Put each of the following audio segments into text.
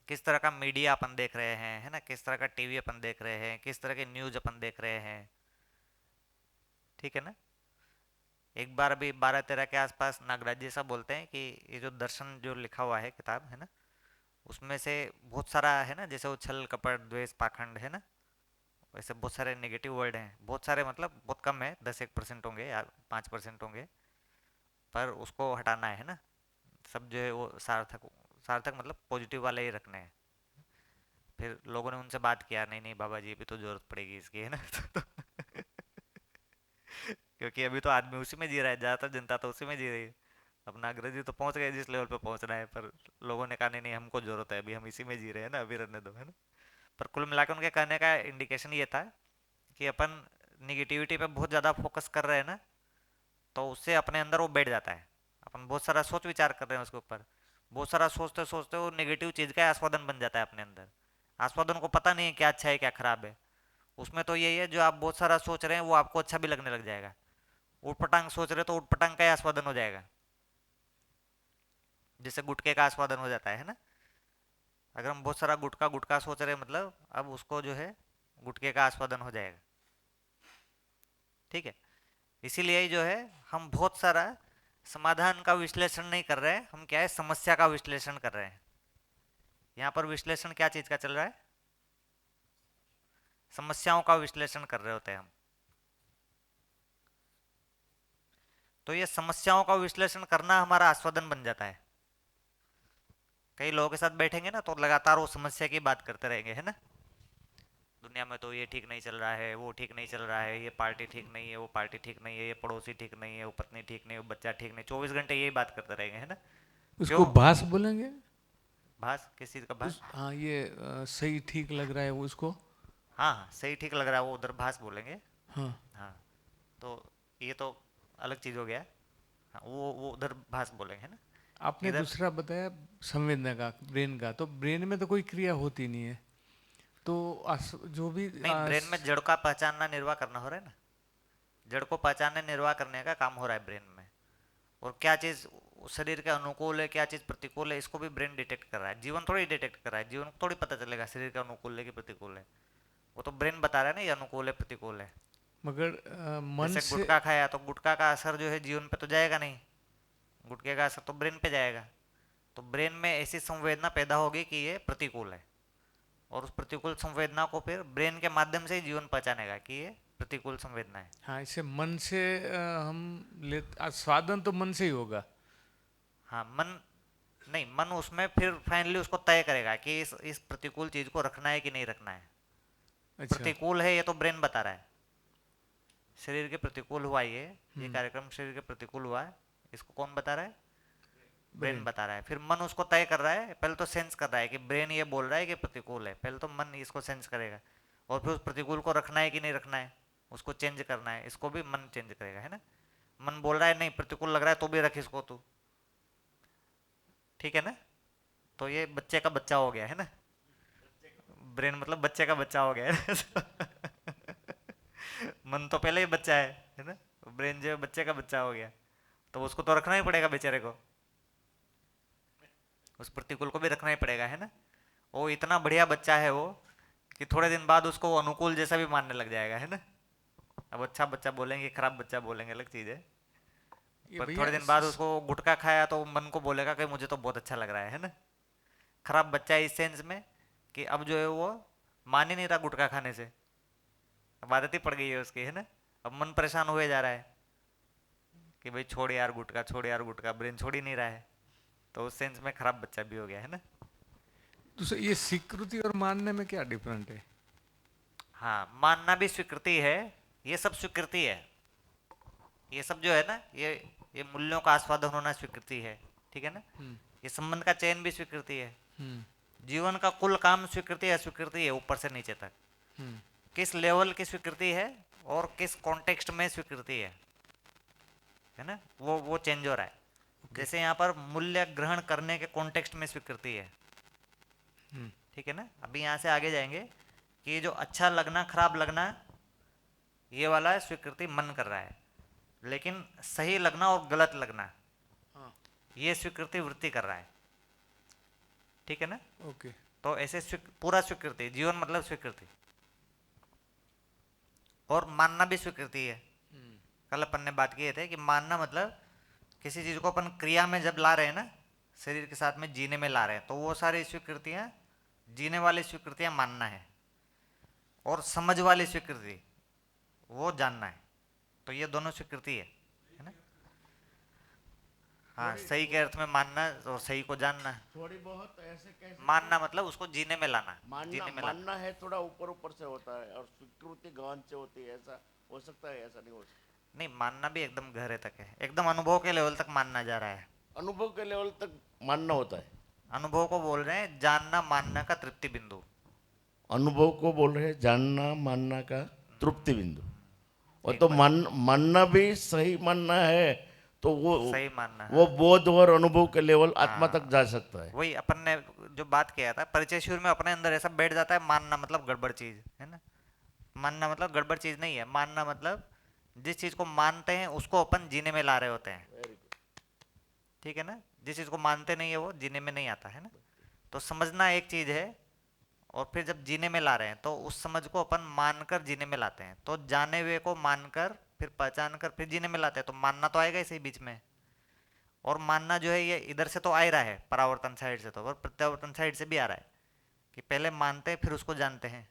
किस तरह का मीडिया अपन देख रहे हैं, है ना, किस तरह का टीवी अपन देख रहे हैं, किस तरह के न्यूज अपन देख रहे हैं। ठीक है ना। एक बार अभी 12-13 के आसपास नागराज जी साहब बोलते हैं कि ये जो दर्शन जो लिखा हुआ है किताब है ना, उसमें से बहुत सारा है ना, जैसे उछल कपट द्वेष पाखंड है ना, वैसे बहुत सारे नेगेटिव वर्ड हैं, बहुत सारे मतलब बहुत कम है, 10-1% होंगे या 5% होंगे, पर उसको हटाना है ना। सब जो है वो सार्थक, सार्थक मतलब पॉजिटिव वाले ही रखने हैं। फिर लोगों ने उनसे बात किया, नहीं नहीं बाबा जी अभी तो जरूरत पड़ेगी इसकी, है ना। क्योंकि अभी तो आदमी उसी में जी रहा है, ज़्यादातर जनता तो उसी में जी रही है। अपना अंग्रेजी तो पहुंच गए जिस लेवल पे पहुंचना है, पर लोगों ने कहा नहीं नहीं हमको जरूरत है, अभी हम इसी में जी रहे हैं ना, अभी रहने दो, है ना। पर कुल मिलाकर उनके कहने का इंडिकेशन ये था कि अपन निगेटिविटी पे बहुत ज़्यादा फोकस कर रहे हैं ना, तो उससे अपने अंदर वो बैठ जाता है। अपन बहुत सारा सोच विचार कर रहे हैं उसके ऊपर, बहुत सारा सोचते सोचते वो नेगेटिव चीज़ का आस्वादन बन जाता है अपने अंदर। आस्वादन को पता नहीं है क्या अच्छा है क्या खराब है। उसमें तो यही है, जो आप बहुत सारा सोच रहे हैं वो आपको अच्छा भी लगने लग जाएगा। उटपटांग सोच रहे तो उटपटांग का ही आस्वादन हो जाएगा। जैसे गुटखे का आस्वादन हो जाता है ना। अगर हम बहुत सारा गुटखा गुटखा सोच रहे हैं, मतलब अब उसको जो है गुटखे का आस्वादन हो जाएगा। ठीक है। इसीलिए जो है हम बहुत सारा समाधान का विश्लेषण नहीं कर रहे हैं, हम क्या है समस्या का विश्लेषण कर रहे हैं। यहाँ पर विश्लेषण क्या चीज का चल रहा है? समस्याओं का विश्लेषण कर रहे होते हैं हम। तो ये समस्याओं का विश्लेषण करना हमारा आस्वादन बन जाता है। कई लोगों के साथ बैठेंगे ना तो लगातार वो समस्या की बात करते रहेंगे, है ना। दुनिया में तो ये ठीक नहीं चल रहा है, वो ठीक नहीं चल रहा है, ये पार्टी ठीक नहीं है, वो पार्टी ठीक नहीं है, ये पड़ोसी ठीक नहीं है, वो पत्नी ठीक नहीं है, वो बच्चा ठीक नहीं, 24 घंटे यही बात करते रहेंगे, है ना। क्यों? उसको भास बोलेंगे। भास किस चीज़ का भास? उस हाँ, ये सही ठीक लग रहा है वो उसको। हाँ हाँ सही ठीक लग रहा है वो उधर भास बोलेंगे। हाँ। हाँ। तो ये तो अलग चीज़ हो गया। हाँ वो उधर भास बोलेंगे, है ना। आपने इधर दूसरा बताया संवेदना का, ब्रेन का, तो ब्रेन में तो कोई क्रिया होती नहीं है। तो जो भी नहीं, ब्रेन में जड़ का पहचानना निर्वाह करना हो रहा है ना। जड़ को पहचानने निर्वाह करने का काम हो रहा है ब्रेन में। और क्या चीज़ शरीर के अनुकूल है, क्या चीज़ प्रतिकूल है, इसको भी ब्रेन डिटेक्ट कर रहा है। जीवन थोड़ी डिटेक्ट कर रहा है, जीवन को थोड़ी पता चलेगा शरीर के अनुकूल है कि प्रतिकूल है। वो तो ब्रेन बता रहा है ना ये अनुकूल है प्रतिकूल है। मगर मन जैसे से। गुटखा खाया तो गुटखा का असर जो है जीवन पे तो जाएगा नहीं, गुटखे का असर तो ब्रेन पे जाएगा। तो ब्रेन में ऐसी संवेदना पैदा होगी कि ये प्रतिकूल है, और उस प्रतिकूल संवेदना को फिर ब्रेन के माध्यम से ही जीवन पहचानेगा कि ये प्रतिकूल संवेदना है। हाँ, इसे मन से हम ले स्वादन तो मन से ही होगा। हाँ मन, नहीं मन उसमें फिर फाइनली उसको तय करेगा कि इस प्रतिकूल चीज को रखना है कि नहीं रखना है। अच्छा। प्रतिकूल है ये तो ब्रेन बता रहा है, शरीर के प्रतिकूल हुआ ये हम्म। कार्यक्रम शरीर के प्रतिकूल हुआ है। इसको कौन बता रहा है? Brain brain. बता रहा है। फिर मन उसको तय कर रहा है, पहले तो सेंस कर रहा है कि ब्रेन ये बोल रहा है कि प्रतिकूल है, पहले तो मन इसको सेंस करेगा। और फिर उस प्रतिकूल को रखना है कि नहीं रखना है, उसको चेंज करना है, इसको भी मन चेंज करेगा, है ना। मन बोल रहा है नहीं प्रतिकूल लग रहा है तो भी रख इसको तू। ठीक है ना। तो ये बच्चे का बच्चा हो गया है ना। ब्रेन मतलब बच्चे का बच्चा हो गया है। मन तो पहले ही बच्चा है ना। ब्रेन जो है बच्चे का बच्चा हो गया, तो उसको तो रखना ही पड़ेगा बेचारे को, उस प्रतिकूल को भी रखना ही पड़ेगा, है ना। वो इतना बढ़िया बच्चा है वो कि थोड़े दिन बाद उसको वो अनुकूल जैसा भी मानने लग जाएगा, है ना। अब अच्छा बच्चा बोलेंगे खराब बच्चा बोलेंगे अलग चीज़ है। ये पर भैया थोड़े दिन बाद उसको गुटखा खाया तो मन को बोलेगा कि मुझे तो बहुत अच्छा लग रहा है ना। खराब बच्चा है इस सेंस में कि अब जो है वो मान ही नहीं रहा गुटखा खाने से, अब आदत ही पड़ गई है उसकी, है ना। अब मन परेशान हुए जा रहा है कि भाई छोड़ यार गुटखा, छोड़ यार गुटखा, ब्रेन छोड़ ही नहीं रहा है। तो उस सेंस में खराब बच्चा भी हो गया, है ना। दूसरा, ये स्वीकृति और मानने में क्या डिफरेंट है? हाँ मानना भी स्वीकृति है, ये सब स्वीकृति है। ये सब जो है ना ये मूल्यों का आस्वादन होना स्वीकृति है। ठीक है ना। हम्म। ये संबंध का चयन भी स्वीकृति है। हम्म। जीवन का कुल काम स्वीकृति अस्वीकृति है, ऊपर से नीचे तक। हम्म। किस लेवल की स्वीकृति है और किस कॉन्टेक्स्ट में स्वीकृति है ना, वो चेंज हो रहा है। ओके। जैसे यहाँ पर मूल्य ग्रहण करने के कॉन्टेक्स्ट में स्वीकृति है। हम्म। ठीक है ना। अभी यहाँ से आगे जाएंगे कि ये जो अच्छा लगना खराब लगना, ये वाला स्वीकृति मन कर रहा है। लेकिन सही लगना और गलत लगना, हाँ। ये स्वीकृति वृत्ति कर रहा है। ठीक है ना। ओके। तो ऐसे पूरा स्वीकृति, जीवन मतलब स्वीकृति, और मानना भी स्वीकृति है। कल अपन ने बात किए थे कि मानना मतलब किसी चीज को अपन क्रिया में जब ला रहे हैं ना, शरीर के साथ में जीने में ला रहे हैं, तो वो सारी स्वीकृतियां, जीने वाली स्वीकृतियां मानना है, और समझ वाली स्वीकृति वो जानना है। तो ये दोनों स्वीकृति है ना। हाँ, सही के अर्थ में मानना और सही को जानना। थोड़ी बहुत ऐसे कह सकते मानना मतलब उसको जीने में लाना, मानना जीने में लाना। मानना है थोड़ा ऊपर ऊपर से होता है और स्वीकृति गहन से होती है, ऐसा हो सकता है, ऐसा नहीं हो सकता। नहीं, मानना भी एकदम गहरे तक है, एकदम अनुभव के लेवल तक मानना जा रहा है। अनुभव के लेवल तक मानना होता है। अनुभव को बोल रहे हैं जानना मानना का तृप्ति बिंदु। अनुभव को बोल रहे हैं जानना मानना का तृप्ति बिंदु। और एक तो बार मानना भी सही मानना है तो सही मानना है। वो बोध और अनुभव के लेवल आत्मा हाँ, तक जा सकता है। वही अपन ने जो बात किया था परिचय शिविर में, अपने अंदर ऐसा बैठ जाता है, मानना मतलब गड़बड़ चीज है ना। मानना मतलब गड़बड़ चीज नहीं है, मानना मतलब जिस चीज को मानते हैं उसको अपन जीने में ला रहे होते हैं। Very good. ठीक है ना, जिस चीज को मानते नहीं है वो जीने में नहीं आता है ना। तो समझना एक चीज है, और फिर जब जीने में ला रहे हैं तो उस समझ को अपन मानकर जीने में लाते हैं। तो जाने हुए को मानकर, फिर पहचान कर, फिर जीने में लाते हैं। तो मानना तो आएगा इसी बीच में। और मानना जो है ये इधर से तो आ ही रहा है, परावर्तन साइड से तो, और प्रत्यावर्तन साइड से भी आ रहा है कि पहले मानते हैं फिर उसको जानते हैं।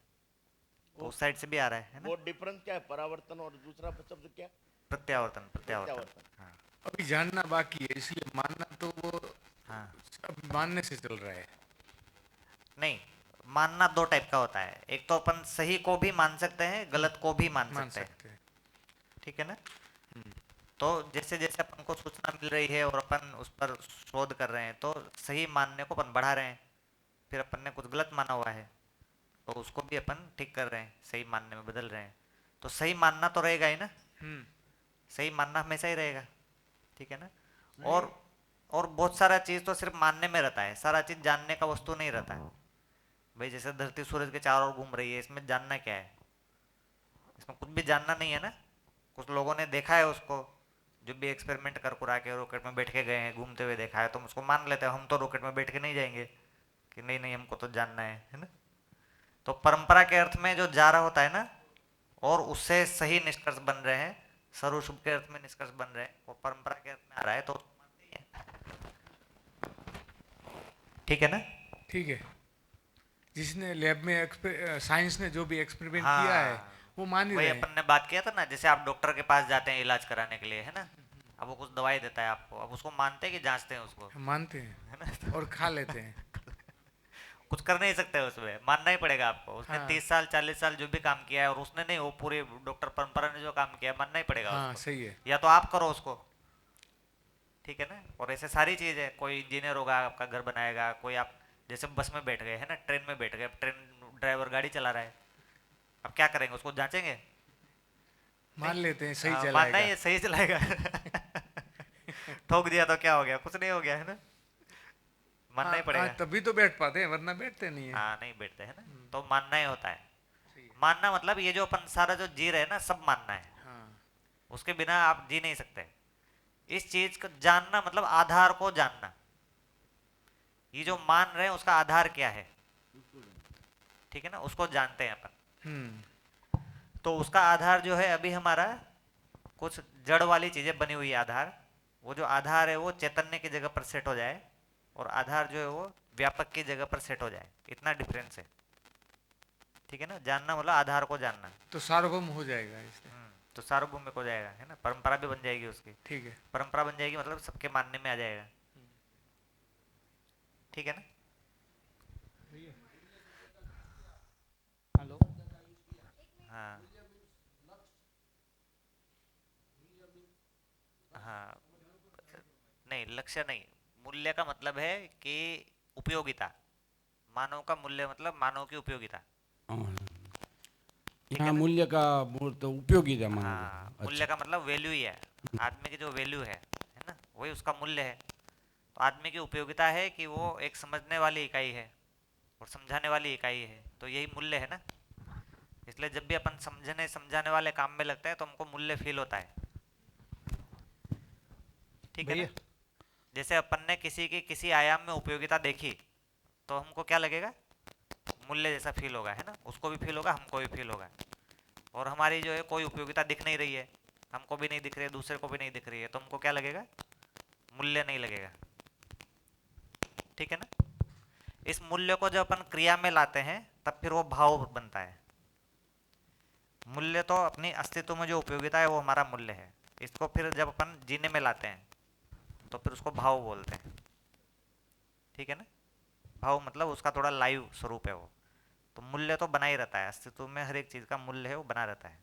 तो उस साइड से भी आ रहा है ना। वो डिफरेंस क्या है, परावर्तन और दूसरा शब्द क्या? प्रत्यावर्तन, प्रत्यावर्तन। प्रत्यावर्तन। हाँ अभी जानना बाकी है, इसलिए मानना तो वो हाँ। अब मानने से चल रहा है। नहीं, मानना दो टाइप का होता है। एक तो अपन सही को भी मान सकते हैं, गलत को भी मान मान सकते हैं। सकते हैं। ठीक है ना। तो जैसे जैसे अपन को सूचना मिल रही है और अपन उस पर शोध कर रहे हैं, तो सही मानने को अपन बढ़ा रहे हैं। फिर अपन ने कुछ गलत माना हुआ है तो उसको भी अपन ठीक कर रहे हैं, सही मानने में बदल रहे हैं। तो सही मानना तो रहेगा ही ना, हम्म। सही मानना हमेशा ही रहेगा। ठीक है ना। और बहुत सारा चीज़ तो सिर्फ मानने में रहता है, सारा चीज़ जानने का वस्तु नहीं रहता है। भाई जैसे धरती सूरज के चारों ओर घूम रही है, इसमें जानना क्या है? इसमें कुछ भी जानना नहीं है ना। कुछ लोगों ने देखा है उसको, जो भी एक्सपेरिमेंट कर कुरा के रॉकेट में बैठ के गए हैं, घूमते हुए देखा है, तो हम उसको मान लेते हैं। हम तो रॉकेट में बैठ के नहीं जाएंगे कि नहीं नहीं हमको तो जानना है ना। तो परंपरा के अर्थ में जो जा रहा होता है ना, और उससे सही निष्कर्ष बन रहे हैं, सर्वशुभ के अर्थ में निष्कर्ष बन रहे हैं, वो परंपरा के अर्थ में आ रहा है, तो उसको मानते ही हैं। ठीक है ना। ठीक है। जिसने लैब में साइंस ने जो भी एक्सपेरिमेंट किया है हाँ, वो मान ही वही रहे हैं। अपन ने बात किया था ना, जैसे आप डॉक्टर के पास जाते हैं इलाज कराने के लिए है ना, अब वो कुछ दवाई देता है आपको, अब उसको मानते हैं कि जांचते हैं उसको, हम मानते हैं है ना। और खा लेते हैं। कुछ कर नहीं सकते उसमें, मानना ही पड़ेगा आपको। उसने हाँ 30 साल 40 साल जो भी काम किया है, और उसने नहीं, वो पूरी डॉक्टर परंपरा ने जो काम किया है, मानना ही पड़ेगा हाँ उसको। सही है। या तो आप करो उसको। ठीक है ना। और ऐसे सारी चीज़ है, कोई इंजीनियर होगा आपका घर बनाएगा, कोई आप जैसे बस में बैठ गए है ना, ट्रेन में बैठ गए, ट्रेन ड्राइवर गाड़ी चला रहा है, अब क्या करेंगे, उसको जांचेंगे? मान नहीं। लेते हैं सही मानना चलाएगा। ही है, सही चलाएगा। ठोक दिया तो क्या हो गया, कुछ नहीं हो गया है ना। मानना हाँ ही हाँ, पड़ेगा। तभी तो बैठ पाते हैं वरना बैठते नहीं है। हाँ, नहीं बैठते है ना। तो मानना ही होता है। सही है। मानना मतलब ये जो अपन सारा जो जी रहे हैं ना, सब मानना है। हाँ उसके बिना आप जी नहीं सकते। इस चीज को जानना मतलब आधार को जानना। ये जो मान रहे हैं उसका आधार क्या है, ठीक है ना, उसको जानते हैं अपन। हम्म। तो उसका आधार जो है अभी हमारा कुछ जड़ वाली चीजें बनी हुई है आधार। वो जो आधार है वो चैतन्य की जगह पर सेट हो जाए, और आधार जो है वो व्यापक की जगह पर सेट हो जाए, इतना डिफरेंस है। ठीक है ना। जानना मतलब आधार को जानना। तो सार्वभौम हो जाएगा इससे। तो सार्वभौमिक हो जाएगा है ना, परंपरा भी बन जाएगी उसकी। ठीक है। परंपरा बन जाएगी मतलब सबके मानने में आ जाएगा। ठीक है ना। हेलो। हाँ हाँ। नहीं, लक्ष्य नहीं, मूल्य का मतलब है कि उपयोगिता। मानव का मूल्य मतलब मानव की उपयोगिता। हाँ, ठीक है यहाँ ना। मूल्य का मूर्त उपयोगी था मानव हाँ, का। मूल्य अच्छा। का मतलब वैल्यू ही है। आदमी की जो वैल्यू है ना, वही उसका मूल्य है। तो आदमी की उपयोगिता है कि वो एक समझने वाली इकाई है और समझाने वाली इकाई है, तो यही मूल्य है ना। इसलिए जब भी अपन समझने समझाने वाले काम में लगता है तो हमको मूल्य फील होता है। ठीक है ना। भैया जैसे अपन ने किसी की किसी आयाम में उपयोगिता देखी, तो हमको क्या लगेगा? मूल्य जैसा फील होगा, है ना, उसको भी फील होगा, हमको भी फील होगा। और हमारी जो है कोई उपयोगिता दिख नहीं रही है, हमको भी नहीं दिख रही है, दूसरे को भी नहीं दिख रही है, तो हमको क्या लगेगा? मूल्य नहीं लगेगा। ठीक है ना? इस मूल्य को जब अपन क्रिया में लाते हैं तब फिर वो भाव बनता है। मूल्य तो अपनी अस्तित्व में जो उपयोगिता है वो हमारा मूल्य है। इसको फिर जब अपन जीने में लाते हैं तो फिर उसको भाव बोलते हैं। ठीक है ना? भाव मतलब उसका थोड़ा लाइव स्वरूप है वो। तो मूल्य तो बना ही रहता है, अस्तित्व में हर एक चीज का मूल्य है वो बना रहता है।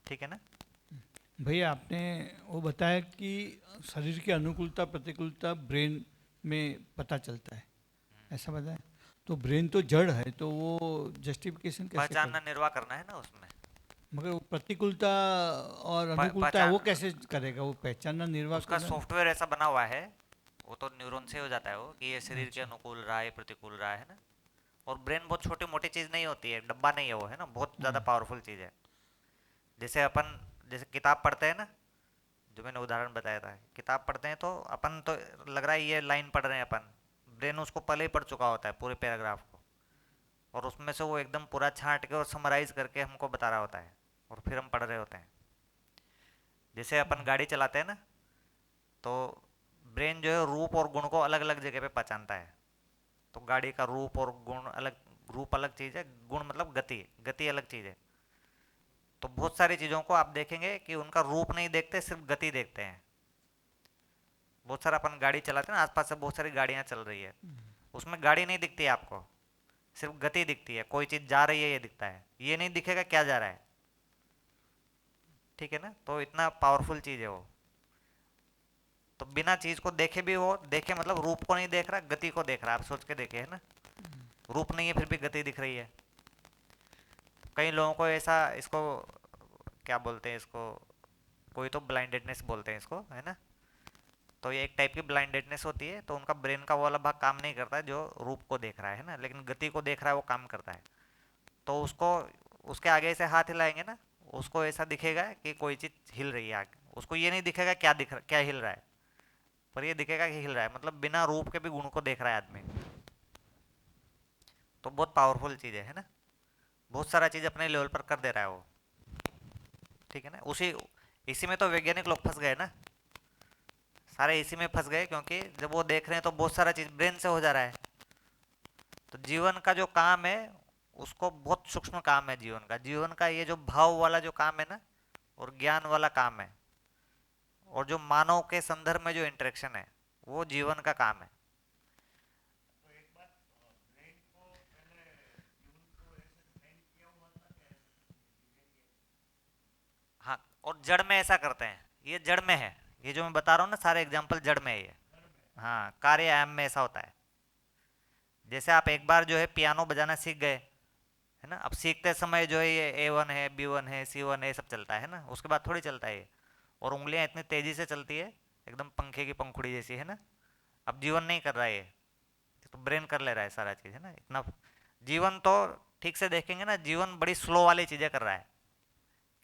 ठीक है ना? भैया आपने वो बताया कि शरीर की अनुकूलता प्रतिकूलता ब्रेन में पता चलता है, ऐसा बताया। तो ब्रेन तो जड़ है, तो वो जस्टिफिकेशन कैसे पहचानना निर्वाह करना है ना उसमें। मगर वो प्रतिकूलता और अनुकूलता पहचान वो कैसे करेगा? वो पहचानना निर्वाह उसका करना। सॉफ्टवेयर ऐसा बना हुआ है, वो तो न्यूरॉन से हो जाता है वो, कि ये शरीर के अच्छा। अनुकूल रहा है, प्रतिकूल रहा है ना। और ब्रेन बहुत छोटी मोटी चीज नहीं होती है, डब्बा नहीं है वो, है ना, बहुत ज्यादा पावरफुल चीज है। जैसे अपन जैसे किताब पढ़ते हैं ना, जो मैंने उदाहरण बताया था, किताब पढ़ते हैं तो अपन तो लग रहा है ये लाइन पढ़ रहे हैं अपन, ब्रेन उसको पहले ही पढ़ चुका होता है पूरे पैराग्राफ को, और उसमें से वो एकदम पूरा छांट के और समराइज करके हमको बता रहा होता है, और फिर हम पढ़ रहे होते हैं। जैसे अपन गाड़ी चलाते हैं ना, तो ब्रेन जो है रूप और गुण को अलग अलग जगह पे पहचानता है। तो गाड़ी का रूप और गुण अलग, रूप अलग चीज़ है, गुण मतलब गति, गति अलग चीज़ है। तो बहुत सारी चीज़ों को आप देखेंगे कि उनका रूप नहीं देखते, सिर्फ गति देखते हैं। बहुत सारा अपन गाड़ी चलाते हैं ना, आसपास से बहुत सारी गाड़ियाँ चल रही है, उसमें गाड़ी नहीं दिखती है आपको, सिर्फ गति दिखती है, कोई चीज़ जा रही है ये दिखता है, ये नहीं दिखेगा क्या जा रहा है। ठीक है ना? तो इतना पावरफुल चीज़ है वो। तो बिना चीज को देखे भी वो देखे, मतलब रूप को नहीं देख रहा, गति को देख रहा है। आप सोच के देखे, है ना, रूप नहीं है फिर भी गति दिख रही है। कई लोगों को ऐसा, इसको क्या बोलते हैं इसको, कोई तो ब्लाइंडेडनेस बोलते हैं इसको, है ना। तो ये एक टाइप की ब्लाइंडेडनेस होती है, तो उनका ब्रेन का वो वाला भाग काम नहीं करता है जो रूप को देख रहा है ना, लेकिन गति को देख रहा है वो काम करता है। तो उसको उसके आगे से हाथ हिलाएंगे ना, उसको ऐसा दिखेगा कि कोई चीज हिल रही है आगे, उसको ये नहीं दिखेगा क्या दिख रहा, क्या हिल रहा है, पर ये दिखेगा कि हिल रहा है, मतलब बिना रूप के भी गुण को देख रहा है आदमी। तो बहुत पावरफुल चीज है ना। बहुत सारा चीज अपने लेवल पर कर दे रहा है वो। ठीक है ना? उसी इसी में तो वैज्ञानिक लोग फंस गए ना, सारे इसी में फंस गए, क्योंकि जब वो देख रहे हैं तो बहुत सारा चीज ब्रेन से हो जा रहा है। तो जीवन का जो काम है उसको बहुत सूक्ष्म काम है जीवन का। जीवन का ये जो भाव वाला जो काम है ना, और ज्ञान वाला काम है, और जो मानव के संदर्भ में जो इंटरेक्शन है, वो जीवन का काम है। हाँ, और जड़ में ऐसा करते हैं, ये जड़ में है, ये जो मैं बता रहा हूँ ना सारे एग्जाम्पल जड़ में है ये। हाँ, कार्य आयाम में ऐसा होता है। जैसे आप एक बार जो है पियानो बजाना सीख गए, है ना, अब सीखते समय जो है ये A1 है, B1 है, C1 है, सब चलता है ना, उसके बाद थोड़ी चलता है ये। और उंगलियां इतनी तेजी से चलती है, एकदम पंखे की पंखुड़ी जैसी, है ना। अब जीवन नहीं कर रहा है ये, तो ब्रेन कर ले रहा है सारा चीज़, है ना। इतना जीवन तो ठीक से देखेंगे ना, जीवन बड़ी स्लो वाली चीज़ें कर रहा है।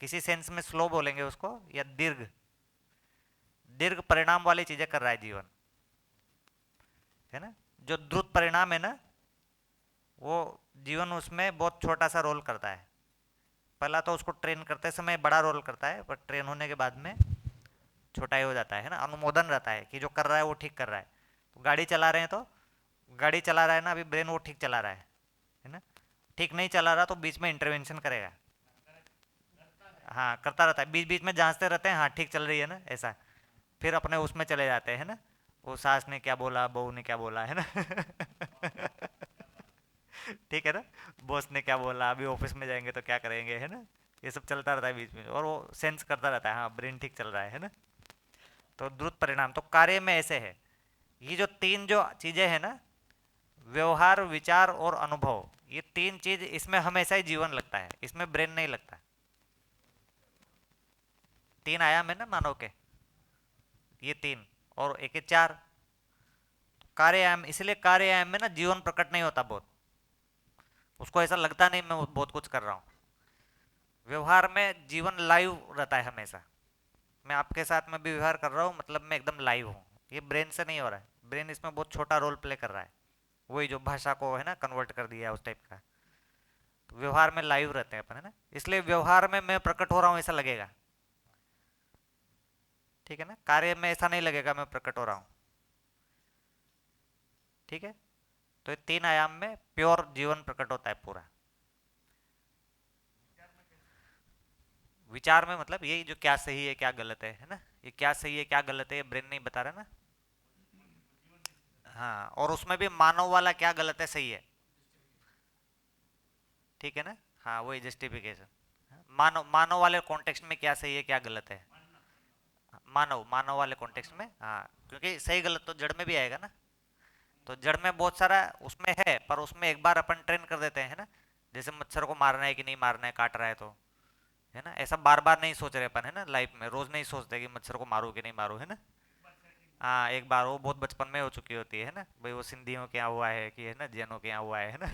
किसी सेंस में स्लो बोलेंगे उसको, या दीर्घ दीर्घ परिणाम वाली चीज़ें कर रहा है जीवन, है ना। जो द्रुत परिणाम है ना, वो जीवन उसमें बहुत छोटा सा रोल करता है। पहला तो उसको ट्रेन करते समय बड़ा रोल करता है, पर ट्रेन होने के बाद में छोटा ही हो जाता है ना। अनुमोदन रहता है कि जो कर रहा है वो ठीक कर रहा है। तो गाड़ी चला रहे हैं, तो गाड़ी चला रहा है ना अभी ब्रेन, वो ठीक चला रहा है ना। ठीक नहीं चला रहा तो बीच में इंटरवेंशन करेगा। हाँ, करता रहता है, बीच बीच में जांचते रहते हैं, हाँ ठीक चल रही है ना, ऐसा। फिर अपने उसमें चले जाते हैं ना, वो सास ने क्या बोला, बहू ने क्या बोला, है ना। ठीक है ना, बॉस ने क्या बोला, अभी ऑफिस में जाएंगे तो क्या करेंगे, है ना। ये सब चलता रहता है बीच में, और वो सेंस करता रहता है, हाँ ब्रेन ठीक चल रहा है ना। तो द्रुत परिणाम तो कार्य में ऐसे है। ये जो तीन जो चीजें हैं ना, व्यवहार, विचार और अनुभव, ये तीन चीज इसमें हमेशा ही जीवन लगता है, इसमें ब्रेन नहीं लगता। तीन आयाम है ना मानव के, ये तीन, और एक है चार। कार्यायाम, इसलिए कार्यायाम में ना जीवन प्रकट नहीं होता बहुत, उसको ऐसा लगता नहीं मैं बहुत कुछ कर रहा हूँ। व्यवहार में जीवन लाइव रहता है हमेशा। मैं आपके साथ में भी व्यवहार कर रहा हूँ, मतलब मैं एकदम लाइव हूँ। ये ब्रेन से नहीं हो रहा है, ब्रेन इसमें बहुत छोटा रोल प्ले कर रहा है। वही जो भाषा को है ना कन्वर्ट कर दिया उस टाइप का। तो व्यवहार में लाइव रहते हैं अपन, है ना, इसलिए व्यवहार में मैं प्रकट हो रहा हूँ ऐसा लगेगा, ठीक है ना, कार्य में ऐसा नहीं लगेगा मैं प्रकट हो रहा हूँ, ठीक है। तो ये 3 आयाम में प्योर जीवन प्रकट होता है पूरा। विचार में मतलब यही जो क्या सही है क्या गलत है ना, ये क्या सही है क्या गलत है ये ब्रेन नहीं बता रहा ना। हाँ, और उसमें भी मानव वाला क्या गलत है सही है, ठीक है ना। हाँ, वही जस्टिफिकेशन, मानव मानव वाले कॉन्टेक्स्ट में क्या सही है क्या गलत है, मानव मानव वाले कॉन्टेक्स्ट में, हाँ, क्योंकि सही गलत तो जड़ में भी आएगा ना। तो जड़ में बहुत सारा उसमें है, पर उसमें एक बार अपन ट्रेन कर देते हैं ना, जैसे मच्छर को मारना है कि नहीं मारना है, काट रहा है तो, है ना, ऐसा बार बार नहीं सोच रहे अपन, है ना, लाइफ में रोज नहीं सोचते कि मच्छर को मारूं कि नहीं मारूं, है ना। हाँ, एक बार वो बहुत बचपन में हो चुकी होती है ना, भाई वो सिंधियों के यहाँ हुआ है कि, है ना, जैनों के यहाँ हुआ है ना,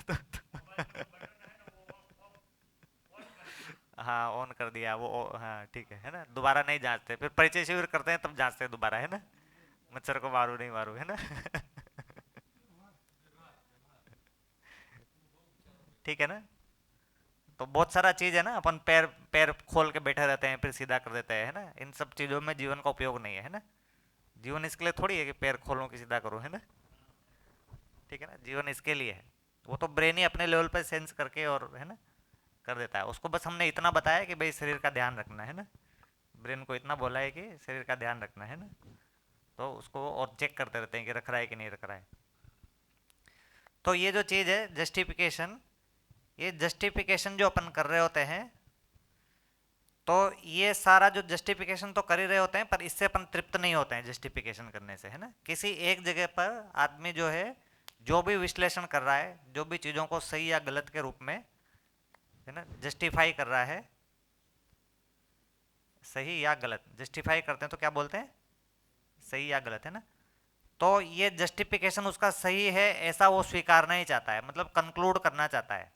हाँ, ऑन कर दिया वो, हाँ ठीक है ना, दोबारा नहीं जांचते, फिर परिचय शिविर करते हैं तब जांचते हैं दोबारा, है ना, मच्छर को मारू नहीं मारू, है ना। ठीक है ना। तो बहुत सारा चीज है ना, अपन पैर पैर खोल के बैठे रहते हैं फिर सीधा कर देते हैं, है ना, इन सब चीजों में जीवन का उपयोग नहीं है, है ना। जीवन इसके लिए थोड़ी है कि पैर खोलूं कि सीधा करूं, है ना, ठीक है ना, जीवन इसके लिए है। वो तो ब्रेन ही अपने लेवल पे सेंस करके और, है ना, कर देता है, उसको बस हमने इतना बताया कि भाई शरीर का ध्यान रखना है ना, ब्रेन को इतना बोला है कि शरीर का ध्यान रखना है ना, तो उसको और चेक करते रहते हैं कि रख रहा है कि नहीं रख रहा है। तो ये जो चीज़ है जस्टिफिकेशन, ये जस्टिफिकेशन जो अपन कर रहे होते हैं, तो ये सारा जो जस्टिफिकेशन तो कर ही रहे होते हैं, पर इससे अपन तृप्त नहीं होते हैं जस्टिफिकेशन करने से, है ना। किसी एक जगह पर आदमी जो है जो भी विश्लेषण कर रहा है, जो भी चीज़ों को सही या गलत के रूप में, है ना, जस्टिफाई कर रहा है, सही या गलत जस्टिफाई करते हैं तो क्या बोलते हैं, सही या गलत, है ना। तो ये जस्टिफिकेशन उसका सही है ऐसा वो स्वीकार नहीं चाहता है, मतलब कंक्लूड करना चाहता है।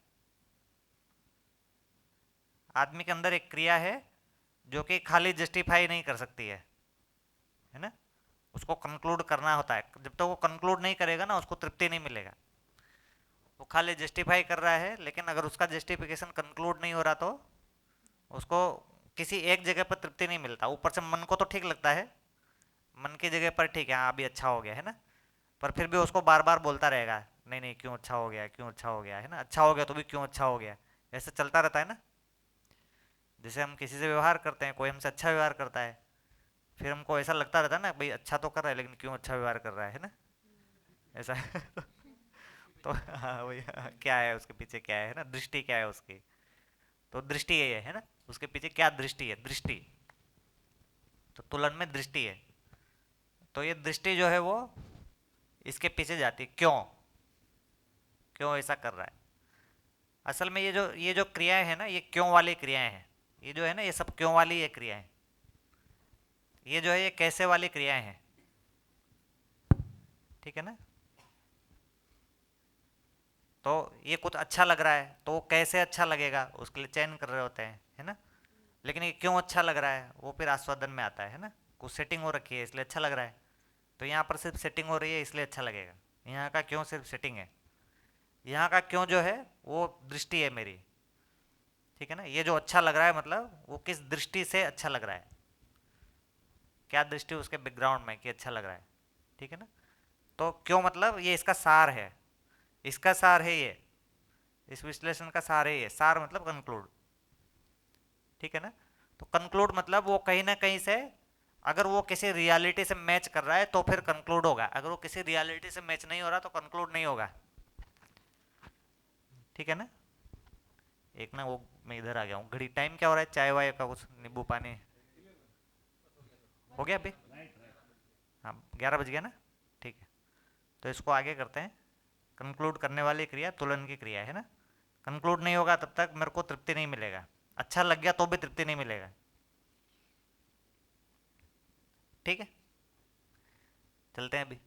आदमी के अंदर एक क्रिया है जो कि खाली जस्टिफाई नहीं कर सकती है ना, उसको कंक्लूड करना होता है। जब तक वो कंक्लूड नहीं करेगा ना उसको तृप्ति नहीं मिलेगा। वो खाली जस्टिफाई कर रहा है, लेकिन अगर उसका जस्टिफिकेशन कंक्लूड नहीं हो रहा तो उसको किसी एक जगह पर तृप्ति नहीं मिलता। ऊपर से मन को तो ठीक लगता है, मन की जगह पर ठीक है, हाँ अभी अच्छा हो गया, है ना, पर फिर भी उसको बार बार बोलता रहेगा नहीं नहीं क्यों अच्छा हो गया, क्यों अच्छा हो गया, है ना, अच्छा हो गया तो भी क्यों अच्छा हो गया, ऐसे चलता रहता है ना। जैसे हम किसी से व्यवहार करते हैं, कोई हमसे अच्छा व्यवहार करता है, फिर हमको ऐसा लगता रहता है ना भाई अच्छा तो कर रहा है लेकिन क्यों अच्छा व्यवहार कर रहा है ना, ऐसा। तो हाँ वही, हाँ, क्या है उसके पीछे, क्या है ना, दृष्टि क्या है उसकी। तो दृष्टि ये है ना, उसके पीछे क्या दृष्टि है, दृष्टि, तो तुलन में दृष्टि है। तो ये दृष्टि जो है वो इसके पीछे जाती है, क्यों क्यों ऐसा कर रहा है। असल में ये जो क्रियाएं है ना, ये क्यों वाली क्रियाएं हैं, ये जो है ना ये सब क्यों वाली ये क्रियाएं, ये जो है ये कैसे वाली क्रियाएं हैं, ठीक है ना। तो ये कुछ अच्छा लग रहा है तो वो कैसे अच्छा लगेगा उसके लिए चयन कर रहे होते हैं, है ना। लेकिन ये क्यों अच्छा लग रहा है वो फिर आस्वादन में आता है ना, कुछ सेटिंग हो रखी है इसलिए अच्छा लग रहा है। तो यहाँ पर सिर्फ सेटिंग हो रही है इसलिए अच्छा लगेगा, यहाँ का क्यों सिर्फ सेटिंग है, यहाँ का क्यों जो है वो दृष्टि है मेरी, ठीक है ना। ये जो अच्छा लग रहा है मतलब वो किस दृष्टि से अच्छा लग रहा है, क्या दृष्टि उसके बैकग्राउंड में कि अच्छा लग रहा है, ठीक है ना। तो क्यों मतलब ये इसका सार है, इसका सार है ये, इस विश्लेषण का सार है ये, सार मतलब कंक्लूड, ठीक है ना। तो कंक्लूड मतलब वो कहीं ना कहीं से अगर वो किसी रियलिटी से मैच कर रहा है तो फिर कंक्लूड होगा, अगर वो किसी रियलिटी से मैच नहीं हो रहा तो कंक्लूड नहीं होगा, ठीक है ना। एक ना वो मैं इधर आ गया हूँ, घड़ी टाइम क्या हो रहा है, चाय वाय का कुछ नींबू पानी हो गया अभी, हाँ 11 बज गया ना, ठीक है। तो इसको आगे करते हैं। कंक्लूड करने वाली क्रिया तुलन की क्रिया है ना, कंक्लूड नहीं होगा तब तक मेरे को तृप्ति नहीं मिलेगा, अच्छा लग गया तो भी तृप्ति नहीं मिलेगा, ठीक है। चलते हैं अभी।